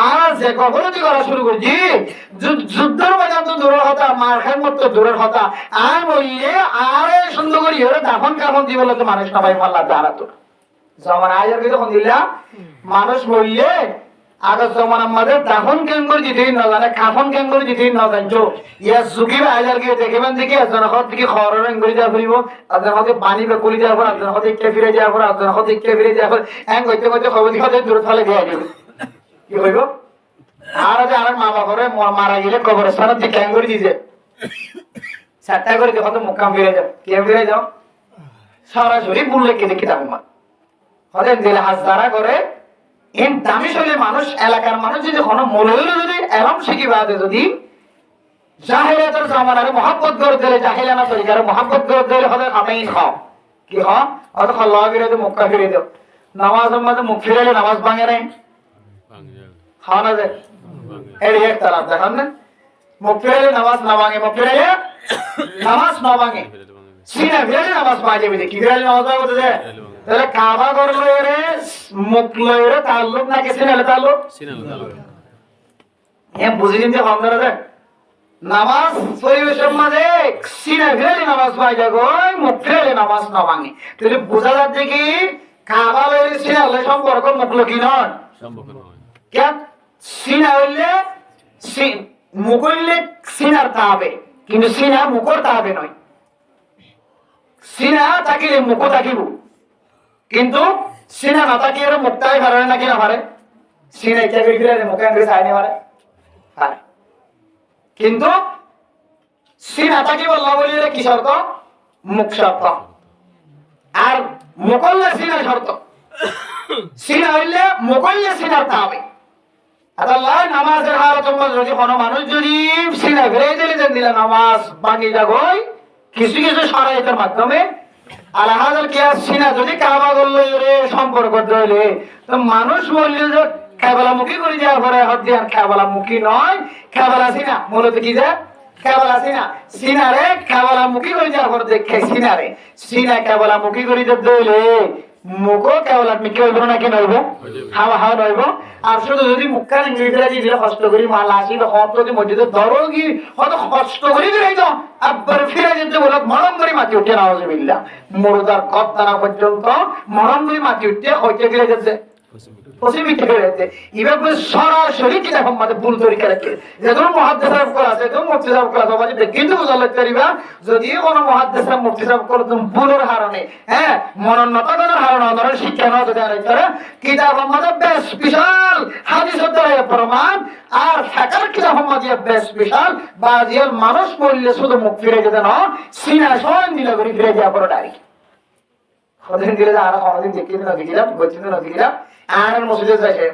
আর যে কখনই করা শুরু করছি যুদ্ধের ময়দান তো দূরের কথা, মার খাই মতো দূরের কথা, আর বললে আর সুন্দর করি ওরা দাফন কাফন দিয়ে বলে তো মানুষ সবাই পাল্লা দাঁড়া তো জমান আয়ার কিন্তু দিলাম মানুষ বললে আগের জমান আমাদের দাফন কেন করে দিতেই না জানে, কাফন কেন করে দিতেই না জানছো। ইয়া যুগিবে আয়ার গিয়ে দেখবেন দেখি একজন হত থেকে খবর রঙ করে যাওয়া ফুরিব, একজন হতে পানি বে কলি যাওয়ার পর, একজন হতে ইকে ফিরে যাওয়ার পর, একজন হতে ইকে ফিরে যাওয়ার পর, এং করতে করতে খবর দিকে দূরে ফেলে দিয়ে যাবে। কি হইব? আর যে আর মা বাপরে মারা গেলে কবরস্থানের দিকে ক্যাং করে দিয়েছে, চারটা করে দেখো তো মুখাম ফিরে যাও, কে ফিরে যাও সরাসরি বুললে কে দেখি যাবো মা হতেন দিলে হাজারা করে এন দামি শৈলী মানুষ এলাকার মানুষ যদি কোনো মূল্য যদি এরম শিখি বাদে যদি জাহেলিয়াতের জামানারে মহব্বত করে দিলে জাহেলিয়ানা তরিকার মহব্বত করে দিলে হতে আমিন খাও কি হ অত খাল্লা ফিরে দে মুক্কা ফিরে দাও। নামাজের মধ্যে মুখ ফিরাইলে নামাজ ভাঙে নাই, খাওয়া না যায় এর এক তারাফ দেখান না, মুখ ফিরাইলে নামাজ না ভাঙে, মুখ ফিরাইলে নামাজ না ভাঙে, সিনা ফিরাইলে নামাজ ভাঙে। কি ফিরাইলে নামাজ ভাঙে বলতে যায় তাহলে কাবা করলো এরে মুখ লয়ের তাল্লুক নাকি সিনালে তাল্লুক, হ্যাঁ বুঝে নিতে ভাবনা যায় নামাজ পরিবেশের মাঝে সিনা ফিরাইলে নামাজ ভাঙে গো, মুখ ফিরাইলে নামাজ না ভাঙে। তাহলে বোঝা যাচ্ছে কি কাবা লয়ের সিনালে সম্পর্ক মুখ কি নয় কেন, সিনা হইলে মুখ হইলে সিনার তাবে কিন্তু সিনা মুখর তাবে নয়, সিনা তাকিলে মুখ তাকিব কিন্তু সিনা না তাকিয়ে মুখটাই পারে নাকি না পারে, সিনা ইচ্ছা করে ফিরে মুখে আনবে চাইনি পারে পারে কিন্তু সিনা তাকি বললা বলি কি শর্ত, মুখ শর্ত, আর মুখল্লে সিনা শর্ত, সিনা হইলে মুখল্লে সিনার তাবে। আল্লাহ নামাজের হালত যদি কোনো মানুষ যদি সিনা ফিরে দিলে নামাজ ভাঙি যাগই কিছু কিছু শরাইতের মাধ্যমে আলাহাজার কি সিনা যদি কাবা করলে সম্পর্ক ধরলে তো মানুষ বললে যে খেবলামুখী করে যাওয়ার পরে হচ্ছে আর খেবলামুখী নয়, খেবলা সিনা মূলত কি যায় খেবলা সিনা, সিনারে খেবলামুখী করে যাওয়ার পর দেখে সিনারে সিনা খেবলামুখী করে ধরলে মুখও কেবল আপনি কেউ নাকি নইব হাওয়া হাওয়া নইব। আর শুধু যদি মুখখান ইংরেজি দিলে কষ্ট করি মাল আসি হত যদি মসজিদে ধরো কি হয়তো কষ্ট করি ফিরাই তো আবার ফিরে যেতে বলে মরম করে মাতি উঠে না হজবিল্লা মরুদার কপ দানা পর্যন্ত মরম করে মাতি উঠতে হইতে ফিরে যেতে পশ্চিমিকে ফিরে যেতে এভাবে সরাসরি কি দেখো আমাদের ভুল তরিকা রেখে যেগুলো মহাদ্দেশ করা আছে যেগুলো মুক্তি সাহেব করা আছে কিন্তু বোঝা লাগতে পারিবা যদি কোনো মহাদ্দেশ মুক্তি সাহেব করে তুমি ভুলের হারণে হ্যাঁ মনোন্নতা হারণ ধরনের শিক্ষা নয় যদি আরেকটা কিতাব আমাদের বেশ বিশাল হাদিসের দ্বারা প্রমাণ আর ফেকার কিতাব আমাদের বেশ বিশাল বাজিয়াল মানুষ বললে শুধু মুখ ফিরে যেতে না সিনা স্বয়ং দিলে করে ফিরে যাওয়া পরে ডাইরেক্ট কতদিন দিলে আর অনেকদিন দেখিয়ে না দেখিলাম বলছি না দেখিলাম আর মসজিদে যাচ্ছে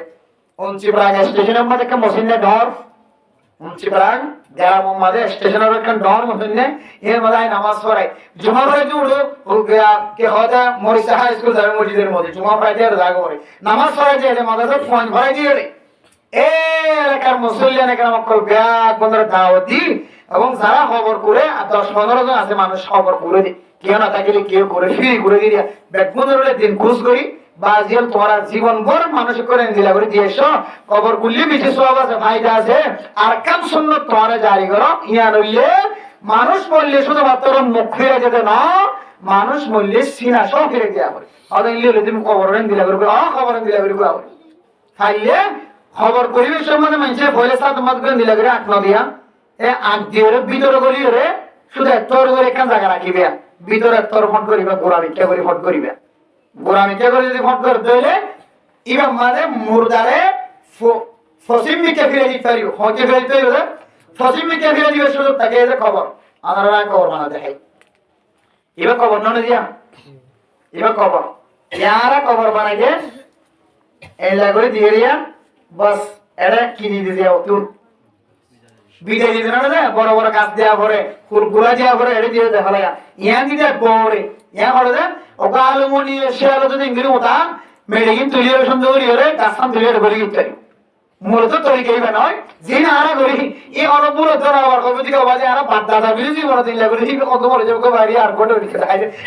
উঞ্চিপ্রাং স্টেশনের মধ্যে একটা মসজিদে ডর উঞ্চিপ্রাং গ্রাম মধ্যে স্টেশনের একটা ডর মসজিদে এর মধ্যে নামাজ পড়ায় জুমা পড়ে উঠো কে হয়তো মরিসা হাই স্কুল যাবে মসজিদের মধ্যে জুমা পড়াইতে আর জাগো করে নামাজ পড়াই দিয়ে মাথাতে ফোন ভরাই দিয়ে এ এলাকার মুসল্লিয়ান এখানে আমার ব্যাগ বন্ধুরা দাওয়াত দি এবং যারা খবর করে 10-15 জন আছে মানুষ খবর করে দি কেউ না থাকিলে কেউ করে ফিরে করে দিয়ে ব্যাগ বন্ধুরা দিন খুশ করি বাজিয়াল তোমার জীবন ভর মানুষ করে দিলা করে দিয়ে এসো খবর করলে বেশি সব আছে ফায়দা আছে আর কাম সুন্নত তোমার জারি করো ইয়া নইলে মানুষ বললে শুধুমাত্র মুখ ফিরে যেতে না মানুষ বললে সিনা সব ফিরে দেওয়া করে অদলে তুমি খবর দিলা করে খবর দিলা করে খাইলে খবর পরিবেশের মধ্যে মানুষের ভয়ে সাথে মত করে দিলা করে আট ন দিয়া আট দিয়ে ভিতরে গলি রে শুধু তোর করে এখান জায়গা রাখিবে ভিতরে তোর ফট করিবে গোড়া ভিক্ষা করে ফট করিবে গোড়া ভিক্ষা করে যদি ফট করতে হইলে ইমাম মানে মুরদারে ফসিম ভিক্ষা ফিরে দিতে পারিব হকে ফিরে দিতে হইলে ফসিম ভিক্ষা ফিরে দিবে সুযোগ থাকে এই যে খবর আমরা খবর বানা দেখাই এবার খবর নয় দিয়া এবার খবর ইয়ারা খবর বানাই যে এই করে দিয়ে দিয়া বাস এটা কিনে দিয়ে দেওয়া তুর বিদায় দিতে না বড় বড় গাছ দেওয়া পরে গুড়া দেওয়া পরে এটা দিয়ে দেখা লাগা ইয়া দিতে পরে ইয়া করে যে ওকা আলুমনি সে আলো যদি ইংরেজি ওটা মেডিকিন তুলিয়ে সুন্দর করি ওরে গাছান তুলিয়ে করে গিয়ে মূলত তরিকাই বা নয় যে না আরা করি এই অনুমূল ধরা আবার কবে থেকে বাজে আরা বাদ দাদা বিরোধী বড় দিন লাগবে কত বড় যাবো বাইরে আর কোটা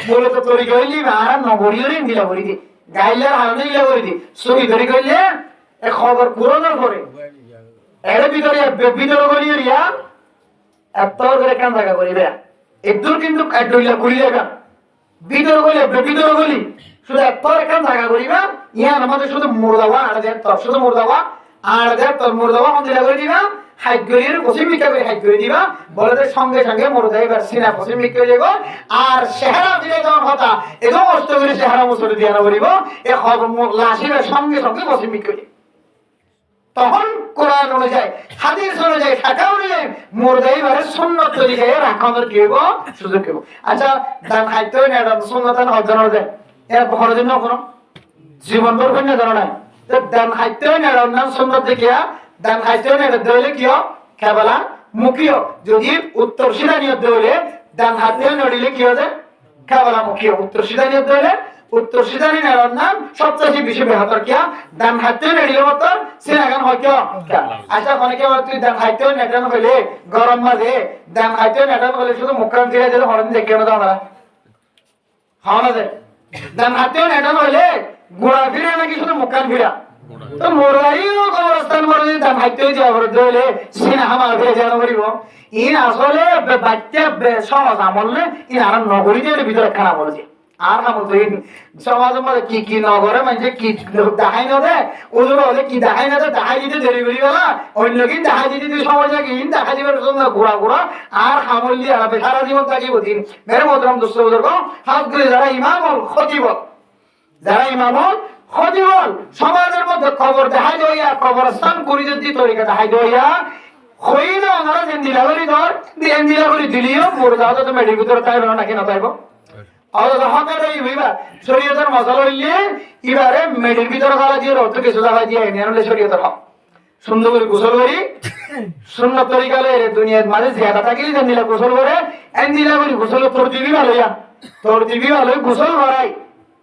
মূলত তরিকা হইলি আর নগরীয় দিলা করি দি গাইলার হারণে দিলা করে দি সহি তরিকা হইলে এ খবর পুরোনোর পরে এর ভিতরে ভিতরে গলিয়ে রিয়া এত করে কান জায়গা করিবে একদূর কিন্তু ডইলা ঘুরি যাবে ভিতরে গলি ভিতরে গলি শুধু এত কান জায়গা করিবা ইয়া আমাদের শুধু মুর্দাওয়া আর দেন তোর শুধু মুর্দাওয়া আর দেন তোর মুর্দাওয়া মন্দিরা করে দিবা হাইট গলির পশ্চিম মিকা করে হাইট করে দিবা বলে যে সঙ্গে সঙ্গে মুর্দা এবার সিনা পশ্চিম মিকা করে যাব আর চেহারা দিলে যখন হতা এরকম কষ্ট করে চেহারা মুসরে দিয়া না করিব এ খবর লাশির সঙ্গে সঙ্গে পশ্চিম মিকা করে তখন কোরআন অনুযায়ী হাদিস অনুযায়ী ফাঁকা অনুযায়ী মুর্দাইবারের সুন্নত তরিকায় রাখানোর কি হইব সুযোগ হইব আচ্ছা দান খাইতে হয় না সুন্নত অর্জন হয়ে যায় এর বড় জন্য কোনো জীবন ভর কন্যা জানো না দান খাইতে হয় না নাম সুন্নত দেখিয়া দান খাইতে হয় না দইলে কি কেবলা মুখিও যদি উত্তর সিধা নিয়ত দইলে দান হাতে নড়িলে কি হবে কেবলা মুখিও উত্তর সিধা নিয়ত দইলে উত্তর সিধানি নেওয়ার নাম সবচেয়ে বেশি বেহতর কিয়া দান হাতে নেড়িলে মতো সিনাগান হয় কিয়া আচ্ছা অনেকে তুই দান হাইতেও নেটানো হইলে গরম মাঝে দান হাইতেও নেটানো হইলে শুধু মুখখান ফিরে দিলে হরণ দেখে না আমরা হওয়া না যায় দান হাতেও নেটানো হইলে গোড়া ফিরে নাকি শুধু মুখখান ফিরা তো মোরাইও কবরস্থান মরে যদি দান হাইতেও যাওয়া দিলে সিনা হামার ফিরে যাওয়া করিব ইন আসলে বাচ্চা সহজ আমলে ইন আর নগরী দিয়ে ভিতরে খারাপ বলেছে আর না বলতো সমাজের মধ্যে কি কি নগরে মানে কি দেখাই না দেয় ওদের হলে কি দেখাই না দেয় দেখাই দিতে দেরি করি বলা অন্য কি দেখাই দিতে তুই সমাজে কি দেখা দিবার জন্য ঘোরা ঘোরা আর হামল দিয়ে হারাবে সারা জীবন থাকিব দিন মেরে মতরম দুষ্ট বুজুর্গ হাত করে যারা ইমাম হল খতিবল যারা ইমাম হল খতিবল সমাজের মধ্যে খবর দেখাই দইয়া কবরস্থান করি যদি তরিকা দেখাই দইয়া হইলে ওনারা যে দিলাগরি ধর দিলাগরি দিলিও মোর যাওয়া তো মেডির ভিতরে তাইব না নাকি না তাইব শরীয়তের মশলা হইলে এবারে মেডির ভিতরে গলা দিয়ে রক্ত কিছু জায়গা দিয়ে এনে আনলে শরীয়তের হক সুন্দর করে গোসল করি সুন্নত তরিকালে দুনিয়ার মাঝে জিয়াদা থাকিলে যেন দিলা গোসল করে এন দিলা করি গোসল তোর দিবি ভালো ইয়া তোর দিবি ভালো গোসল করাই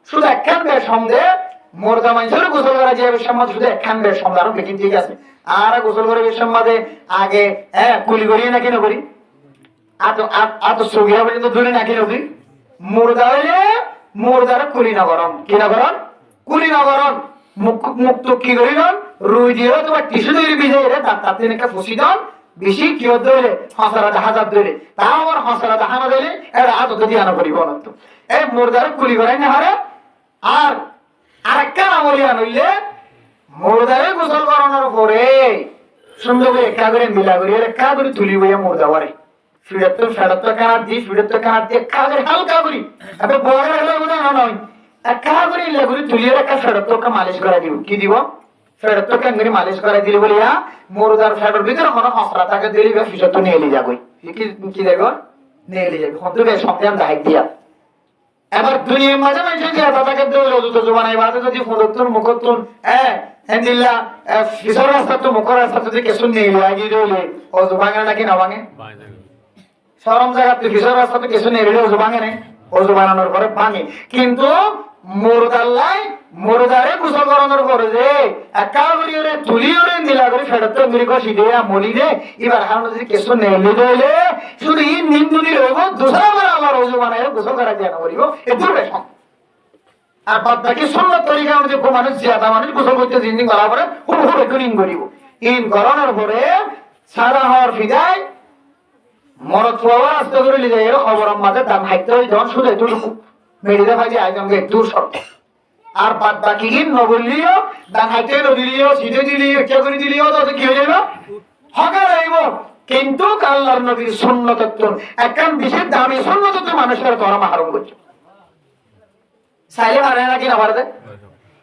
শুধু একখান বেশ সন্দেহ মোরদা মানুষের গোসল করা যে বেশ সমাজ শুধু একখান বেশ সন্দেহ আরো বেশি ঠিক আছে আর গোসল করে বেশ সমাজে আগে কুলি করি নাকি না করি আত সগিয়া পর্যন্ত দূরে নাকি না করি মুর্দা হইলে মুর্দার কুলি নগরম কি নগরম কুলি নগরম মুক্ত কি করিলাম রুই দিয়ে তোমার টিস্যু তৈরি ভিজে রে তাতে নাকি ফুসি দাম বেশি কি ধরে হসরা হাজার ধরে তা আমার হসরা হানা ধরে এটা হাত দিয়ে আনা করিব অনন্ত এই মুর্দার কুলি করাই না হারে আর আরেকটা আমলি আনইলে মুর্দারে গোসল করানোর পরে সুন্দর করে একা করে মিলা করে একা করে তুলি বইয়া মুর্দা বারে ফেরত কানার দি ফিরত কানার দিয়ে কাজের হালকা করি আপনি বড় হলে বোধ নয় একা করে ইলে করে তুলিয়ে একটা ফেরত মালিশ করা দিব কি দিব ফেরত কাঙ্গরি মালিশ করা দিলে বলিয়া মুর্দার ফেরত ভিতরে কোনো হসরা তাকে দিলি বা ফিসত নিয়ে এলি যাবই কি দেখো নিয়ে এলি যাবে হতে বেশ সন্তান দায়িত্ব দিয়া এবার দুনিয়ার মাঝে মাঝে যে তাকে দৌড় দুত জোবানাই বাদে যদি ফুলতুন মুখতুন দিল্লা ফিসর রাস্তা তো মুখর রাস্তা যদি কেসুন নিয়ে এলি আগিয়ে দিলে ও জোবাঙে নাকি না ভাঙে সরম জায়গাতে ফিসর রাস্তা তো কেসুন নিয়ে এলে ও জোবাঙে নেই ও জোবানানোর পরে ভাঙে কিন্তু মুরদাল্লাই মুরদারে গোসল করানোর পরে যে একা করিয়ে তুলিয়ে দিলা করে ফেরত মিরিক সিধে মলি দে এবার হারণ যদি কেসুন নেলে দিলে শুধু ই নিন্দুনি রইব দুসরা আবার ওজু বানায় গোসল করা দিয়ে না করিব এত বেশ আর বাদ বাকি সুন্নত তরিকা অনুযায়ী মানুষ জিয়াদা মানুষ গোসল করতে জিন্দিং করার পরে হুড় হুড় একটু ইন করিব ইন করানোর পরে সারা হওয়ার ফিদায় মরদ ফুয়াবার আস্তে করে লিখে এর খবর মাঝে দাম হাইতে হয় যখন শুধু একটু মেডিদে ভাজি আয়োজনকে দূর শর্ত আর বাদ বাকি কি নবলিও দান হাইতে নদিলিও সিধে দিলিও কে করে দিলিও তাতে কি হয়ে যাবে হকা রইব কিন্তু আল্লাহর নবীর সুন্নত একখান বিশেষ দামি সুন্নত মানুষের ধর্ম হারণ করছে চাইলে পারে নাকি না পারে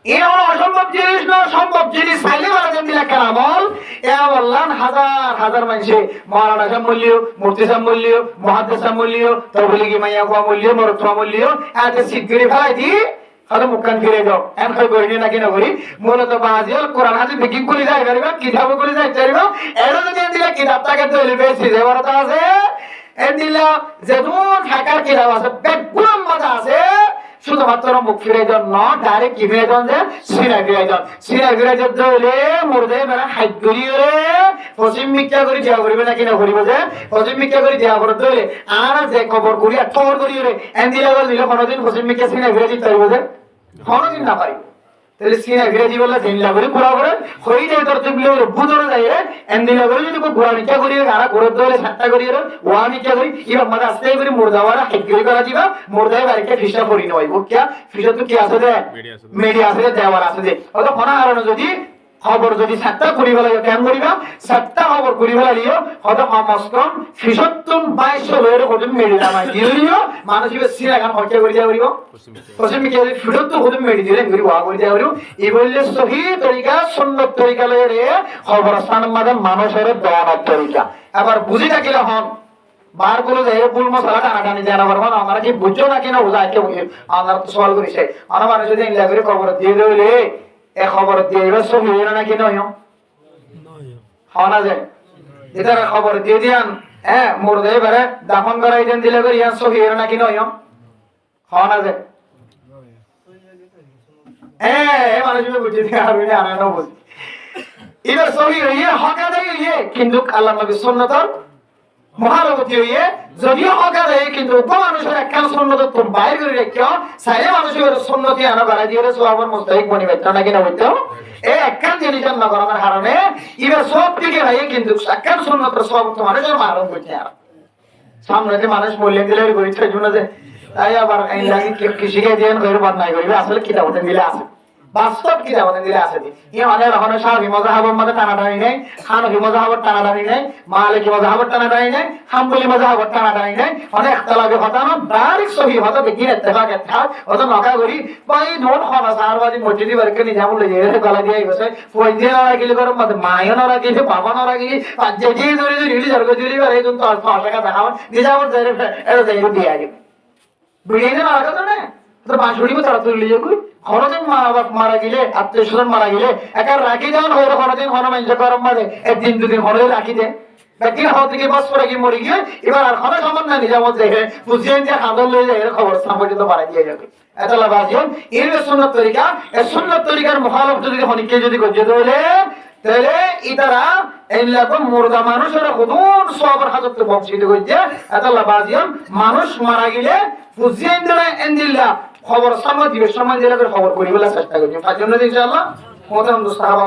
এ আমার অসম্ভব জিনিস না সম্ভব জিনিস চাইলে পারা যেন দিলে একটা আমল এ বললাম হাজার হাজার মানুষে মহারানা সাহ মূল্য মূর্তি সাহ মূল্য মহাদ্দেশ সাহ মূল্য তবলিগি মাইয়া হওয়া মূল্য মরত্বা মূল্য এতে সিদ্ধি ফেলাই দি হয়তো মুখখান ফিরে যাও এন খাই করি নাকি না করি মূলত বাজিল কোরআন হাদিস বিকিং করে যাই পারিবা কিতাব করে যাই পারিবা এরা যদি দিলে কিতাবটাকে তৈরি বেশি যে বড়টা আছে এন দিলা যেমন ঢাকার কিতাব আছে বেগুন মজা আছে শুধুমাত্র মুখ ফিরে যান ন ডাইরেক্ট কি ফিরে যান যে সিনা ফিরে যান হলে মুর্দে মানে হাইট করিয়ে পশ্চিম মিথ্যা করে দেওয়া করিবে নাকি না করিব যে পশ্চিম মিথ্যা করে দেওয়া করতে হলে আর যে খবর করি আর খবর করিয়ে এন দিলে কোনোদিন পশ্চিম মিথ্যা সিনা ফিরে দিতে পারিব যে কোনোদিন না পারিব তাহলে সিনা বিরাজি বললে দিনলা করে ঘোরা করে হই যায় তোর তুমিলে বুঝরে যায় রে এন্দিলা করে যদি ঘোরা নিকা করি গারা ঘোরা ধরে ছাট্টা করি রে ওয়া নিকা করি ইবা মাদা আস্তে করে মুর্দাওয়ারা হেগরি করা দিবা মুর্দায় বাড়িতে ফিসা করি নয় বুকিয়া ফিসা তো কি আছে দে মিডিয়া আছে দেওয়ার আছে যে অত কোনা কারণে যদি খবর যদি সাতটা করি বলা কেন করিবা সাতটা খবর করি বলা লিও হয়তো কমসকম ফিসত্তম 2200 লয়ের কত মেডিলা মাই দিলিও মানুষ ইবে সিরা গান হইতে করি যাওরিব পশ্চিম কি ফিসত্তম কত মেডি দিলে করি ওয়া করি যাওরিব এই বললে সহি তরিকা সুন্নত তরিকা লয়ের খবর স্থান মাঝে মানুষের দয়ার তরিকা আবার বুঝি থাকিলে হন বার গুলো যে ফুল মশলা টানাটানি জানা পারবো না আমরা কি বুঝছো না কিনা বুঝাইতে আমরা তো সওয়াল করিছে আমরা মানুষ যদি ইনলা করে খবর দিয়ে দিলে এ খবর দিয়ে এবার সহি হইল নাকি নয় হওয়া না যায় এটার খবর দিয়ে দিয়ান হ্যাঁ মুর্দে এবারে দাফন করাই দেন দিলে করে ইয়ান সহি হইল নাকি নয় হওয়া না যায় হ্যাঁ মানুষ বুঝে দিয়ে আর আনা বুঝি এবার সহি হইয়ে হকা দেয় কিন্তু আল্লাহ নবী সুন্নতর মহারবতী হইয়ে যদিও হকা দেয় কিন্তু মানুষের একখান সুন্নত তো বাইর করে রেখেও সাইলে মানুষের সুন্নতি আনা বাড়াই দিয়ে সবার মুস্তাহিক বনি বাইতো নাকি না হইতো এই একখান জিনিস না করার কারণে এবার সব দিকে নাই কিন্তু একখান সুন্নতের সব তো মানুষের মারণ করছে আর সামনে মানুষ বললেন দিলে গরিবের জন্য যে তাই আবার এই লাগি কৃষিকে দিয়ে ঘরের বাদ নাই করিবে আসলে কিতাব দিলে আছে বাস্তব কি আমাদের দিলে আছে ই মানে এখন শাফি মাযহাবের মধ্যে টানাটানি নাই হানাফি মাযহাবের টানাটানি নাই মালিকি মাযহাবের টানাটানি নাই হাম্বলি মাযহাবের টানাটানি নাই অনেক ইখতিলাফে হতানো ডাইরেক্ট সহিহ হতা বেগিন ইত্তেফাক ইত্তেফাক হতা নকা করি ভাই নোট খানা সারবাজি মসজিদি বারকে নিজামুল লইয়ে গলা দিয়ে গেছে পয়জে না গিলে গরম মধ্যে মায়ও না গিলে বাবা না গিলে পাঁচে জি ধরে রিলি জর্গ দিলি বারে তুমি তো 5 টাকা দেখাও নিজামুল যারে এটা যাই দিয়ে আগে বিড়িনে না লাগতো না তো বাঁশুড়ি মতো তুলি লিয়ে কই খরদিন মা বাপ মারা গেলে আত্মীয় স্বজন মারা গেলে একার রাখি দেন হয়ে খরদিন হন মানুষ গরম মাঝে একদিন দুদিন হলে রাখি দেন ব্যক্তি হাত থেকে বাস পরে গিয়ে মরে গিয়ে এবার আর খরচ সমান না নিজামত দেখে বুঝিয়ে যে হাঁদল লয়ে যায় খবর স্থান পর্যন্ত বাড়াই দিয়ে যাবে এত লাভ আছে এর সুন্নত তরিকা এই সুন্নত তরিকার মুখালফ যদি হনিকে যদি গজে ধরে তাহলে ইতারা এইরকম মুর্দা মানুষের হুদুর সবার হাজতে বংশিত করছে এত লাভ আছে মানুষ মারা গেলে বুঝিয়ে এন্দিল্লা খবর সামনে দিবে সম্মান জেলা করে খবর করি বলে চেষ্টা করছি তার জন্য ইনশাআল্লাহ মোতাম সাহাবা